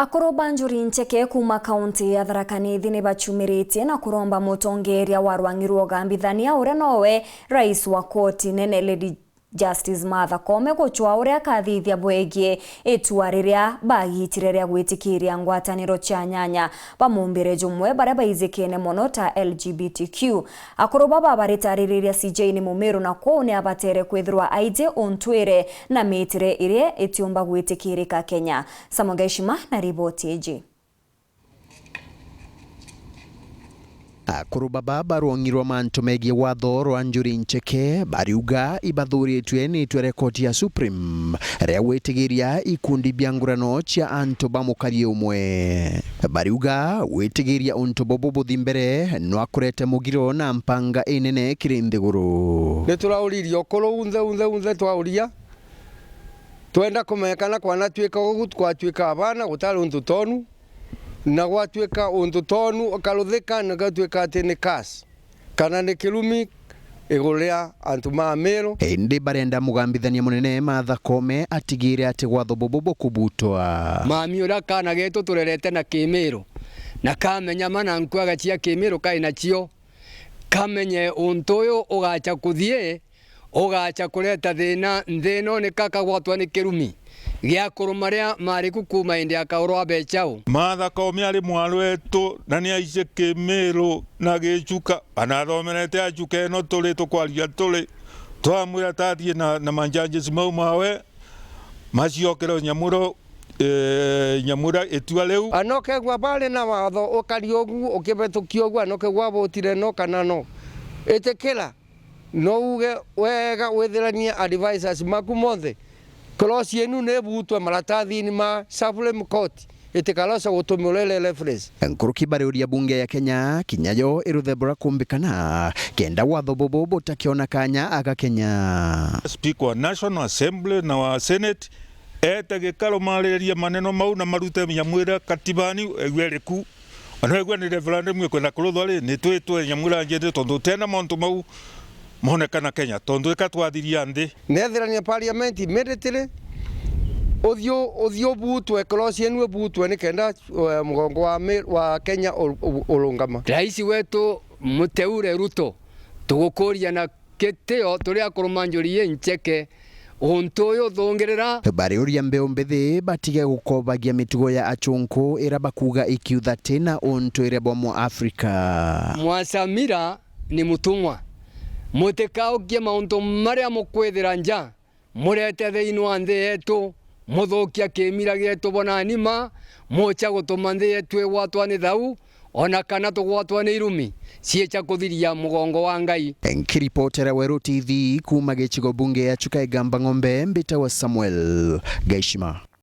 Akoro Banjuri Ncheke kuma kaunti ya Tharaka Nithi ni bachumiritie na kuromba mutongeria wa rwang'irwo gambithania uria nowe rais wa koti nene Lady Justice Martha Koome guchwa uria akathithia bwegie itua riria bagitire ria gwitikiria ngwataniro cia nyanya bamumbire jumwe baria baizikene mono ta LGBTQ. Akoro baba baritaririria CJ ni Mumiru na kwone abatere kwithirwa aije ontwire na mitire iria itiumba gwitikirika Kenya. Samogeshima na riboti eji. Akoro baba barwang'irwo mantu megie watho Rwanjuri Ncheke bariuga ibathuritwe ni rekoti ya Supreme ria gwitigiria ikundi bia ngurano cia antu bamukarie umwe. Bariuga gwitigiria untu bobo buthi mbere no akurete mugiro na mpanga inene kiri nthiguru. Niturauririo okoro unthe twauria twenda kumekana kwana twika gugu twatwika abana gutari untu tonu na gwatwika untu tonu okaruthika na gatwika ati ni kas kana ni kirumi iguria antu ma Meru. Indi barenda mugambithania munene Martha Koome atigire ati gwatho bobo kubutwa mami ura kana getu turerete na Kimeru na kamenya mana nkwaga cia Kimeru kaina cio kamenye untu uyu ugacha kuthie ugacha kureta thina nthino ni kaka gwatwa ni kirumi gia kurumaria mari kukuma indi akaurwa bechao. Martha Koome ari mwarwetu na ni aice Kimeru na gichuka anathomerete achuke no tuli tukwaria tuli twamwira tathie na manjanji mau mawe maciokero nyamura etua leu anoke gwa bale na watho ukariogu ukibetukio gwa anoke gwa botire no kana no etekela no uge wega wethirania advisors maku mothe Klosi yenu nebutwe maratathi ni ma Supreme Court itikalosa gutumulele reference. Nkuruki bariuria bunge ya Kenya kinyayo iruthebora kumbikana kenda watho bobo botakiona kanya aga Kenya. Speaker wa National Assembly na wa Senate gikaro mariria maneno mau na marute nyamwira katibani egwereku ana egwe ni referendum kwenda kuruthwa ni twitwe nyamwira njende tondu tena montu mau monekana Kenya tondu ikatwathiria nthi nethirania parliament immediately othio butwe klosi yenu butwe ni kenda mugongo wa Kenya urungama. Rais wetu Muteure Ruto tugukuria na kitio turia kurumanjuri Ncheke untu uyu thongerera bariuria mbeu mbithi batige gukobagia mitugo ya achunku ira bakuga ikiutha tena untu ire bomo Africa. Mwasamira ni mutumwa mutikaukie mauntu maria mukwithira nja murete thiini wa nthi yetu muthukia kimira gietu bona nima mucha gutuma nthi yetu igwatwa ni thau ona kana tugwatwa ni irumi ciecha kuthiria mugongo wa Ngai. Nkiripotera Weru TV kuma gicigo bunge ya Chuka Igamba Ng'ombe mbita wa Samuel Gaishima.